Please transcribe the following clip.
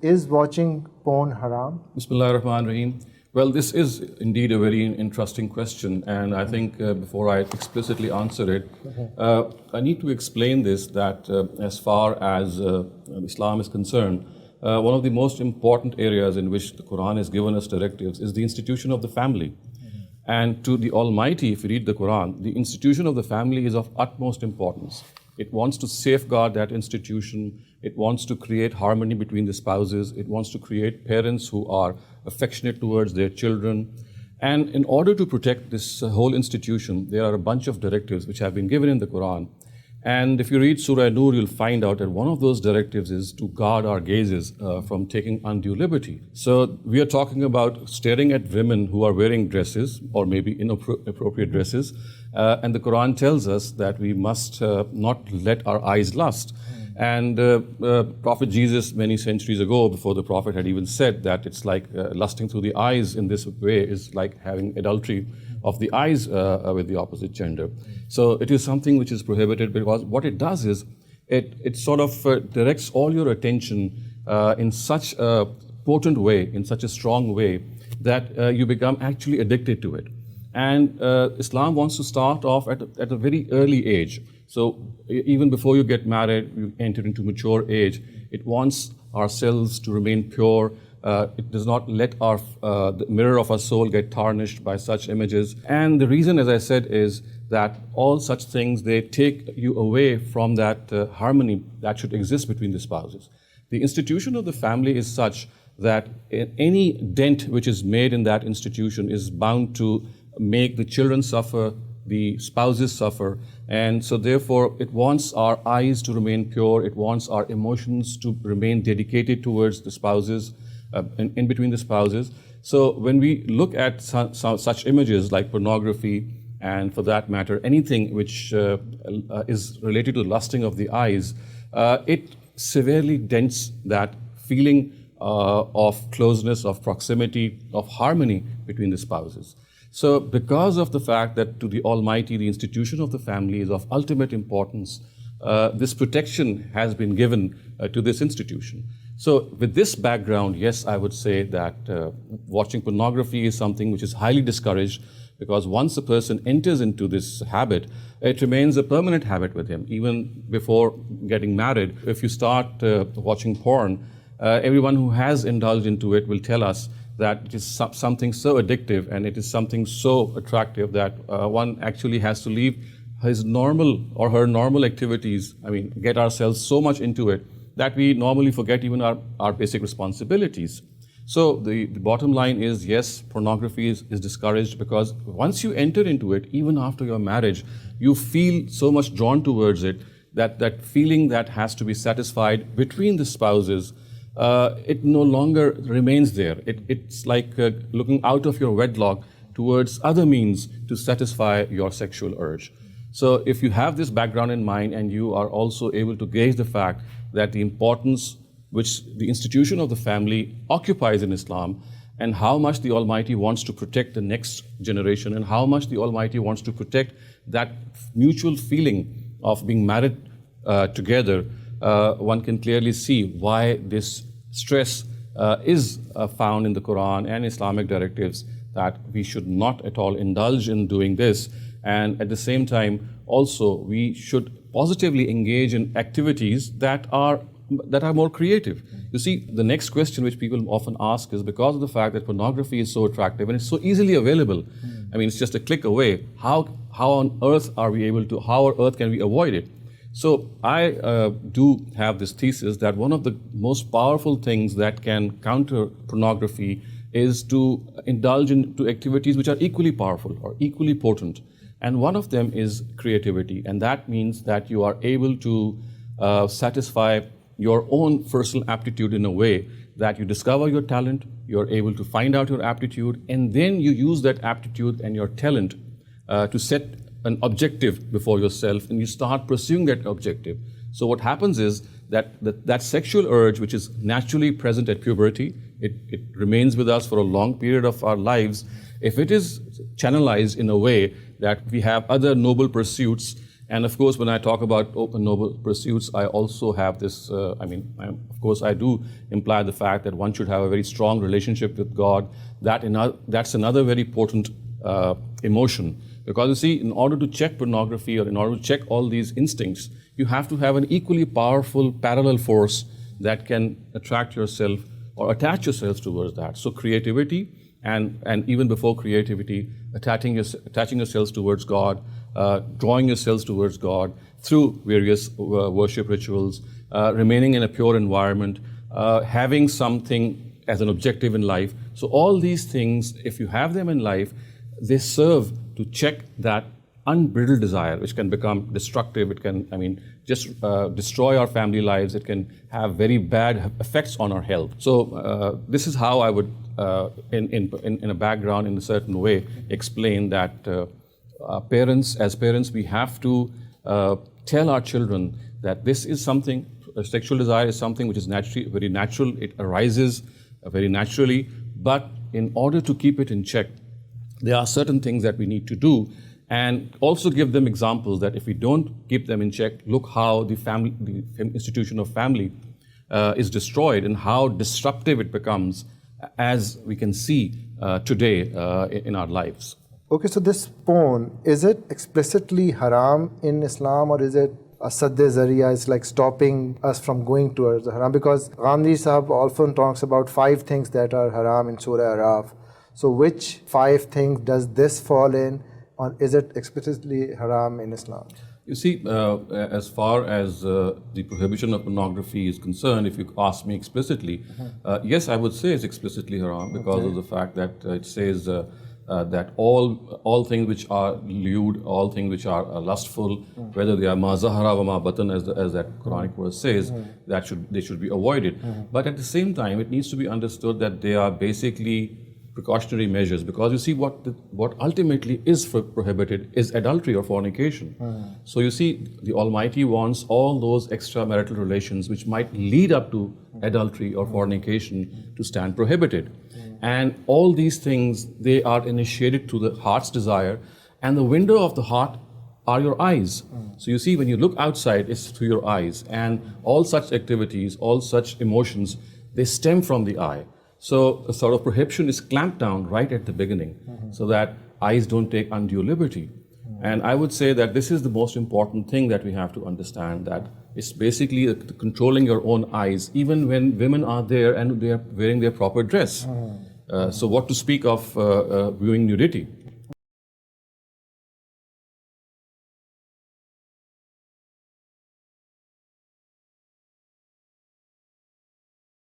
is watching porn haram? Bismillah ar-Rahman ar-Rahim. Well, this is indeed a very interesting question, and I think before I explicitly answer it, I need to explain this, that as far as Islam is concerned, one of the most important areas in which the Quran has given us directives is the institution of the family. And to the Almighty, if you read the Quran, the institution of the family is of utmost importance. It wants to safeguard that institution. It wants to create harmony between the spouses. It wants to create parents who are affectionate towards their children. And in order to protect this whole institution, there are a bunch of directives which have been given in the Quran. And if you read Surah Nur, you'll find out that one of those directives is to guard our gazes from taking undue liberty. So we are talking about staring at women who are wearing dresses or maybe inappropriate dresses. And the Quran tells us that we must not let our eyes lust. And Prophet Jesus, many centuries ago, before the Prophet had even said that it's like lusting through the eyes in this way is like having adultery of the eyes with the opposite gender. So it is something which is prohibited, because what it does is it sort of directs all your attention in such a potent way, in such a strong way, that you become actually addicted to it. And Islam wants to start off at a very early age. So even before you get married, you enter into mature age. It wants ourselves to remain pure. It does not let the mirror of our soul get tarnished by such images. And the reason, as I said, is that all such things, they take you away from that harmony that should exist between the spouses. The institution of the family is such that any dent which is made in that institution is bound to make the children suffer, the spouses suffer. And so therefore it wants our eyes to remain pure. It wants our emotions to remain dedicated towards the spouses, in between the spouses. So when we look at such images like pornography, and for that matter anything which is related to lusting of the eyes, it severely dents that feeling of closeness, of proximity, of harmony between the spouses. So because of the fact that to the Almighty, the institution of the family is of ultimate importance, this protection has been given to this institution. So with this background, yes, I would say that watching pornography is something which is highly discouraged, because once a person enters into this habit, it remains a permanent habit with him. Even before getting married, if you start watching porn, everyone who has indulged into it will tell us that it is something so addictive and it is something so attractive that one actually has to leave his normal or her normal activities, get ourselves so much into it that we normally forget even our basic responsibilities. So the bottom line is, yes, pornography is discouraged, because once you enter into it, even after your marriage, you feel so much drawn towards it that feeling that has to be satisfied between the spouses, it no longer remains there. It's like looking out of your wedlock towards other means to satisfy your sexual urge. So if you have this background in mind, and you are also able to gauge the fact that the importance which the institution of the family occupies in Islam, and how much the Almighty wants to protect the next generation, and how much the Almighty wants to protect that mutual feeling of being married together, one can clearly see why this stress is found in the Quran and Islamic directives, that we should not at all indulge in doing this. And at the same time, also, we should positively engage in activities that are more creative. You see, the next question which people often ask is, because of the fact that pornography is so attractive and it's so easily available, it's just a click away, how on earth are we able to, how on earth can we avoid it? So I do have this thesis that one of the most powerful things that can counter pornography is to indulge into activities which are equally powerful or equally potent. And one of them is creativity. And that means that you are able to satisfy your own personal aptitude in a way that you discover your talent, you're able to find out your aptitude, and then you use that aptitude and your talent to set an objective before yourself, and you start pursuing that objective. So what happens is that sexual urge, which is naturally present at puberty, it remains with us for a long period of our lives. If it is channelized in a way that we have other noble pursuits, And of course, when I talk about open noble pursuits, I also have this, of course, I do imply the fact that one should have a very strong relationship with God. That's another very potent emotion. Because you see, in order to check pornography or in order to check all these instincts, you have to have an equally powerful parallel force that can attract yourself or attach yourselves towards that. So creativity, and even before creativity, attaching yourselves towards God, drawing yourselves towards God through various worship rituals, remaining in a pure environment, having something as an objective in life. So all these things, if you have them in life, they serve to check that unbridled desire, which can become destructive. It can, just destroy our family lives. It can have very bad effects on our health. So this is how I would, in a background, in a certain way, explain that as parents, we have to tell our children that this is something, sexual desire is something which is very natural. It arises very naturally, but in order to keep it in check, there are certain things that we need to do, and also give them examples that if we don't keep them in check, look how the institution of family is destroyed and how disruptive it becomes, as we can see today in our lives. Okay, so this porn, is it explicitly haram in Islam, or is it a sadde zariya, is like stopping us from going towards the haram? Because Ghamidi Sahab often talks about 5 things that are haram in Surah Araf. So which 5 things does this fall in, or is it explicitly haram in Islam? You see, as far as the prohibition of pornography is concerned, if you ask me explicitly, yes, I would say it's explicitly haram because of the fact that it says that all things which are lewd, all things which are lustful, whether they are ma zahara wa ma batan, as that Quranic verse says, they should be avoided. But at the same time, it needs to be understood that they are basically precautionary measures, because you see what ultimately is prohibited is adultery or fornication. So you see, the Almighty wants all those extramarital relations which might lead up to adultery or fornication to stand prohibited. And all these things, they are initiated through the heart's desire, and the window of the heart are your eyes. So you see, when you look outside, it's through your eyes, and all such activities, all such emotions, they stem from the eye. So a sort of prohibition is clamped down right at the beginning, so that eyes don't take undue liberty. And I would say that this is the most important thing that we have to understand, that it's basically controlling your own eyes, even when women are there and they are wearing their proper dress. So what to speak of viewing nudity?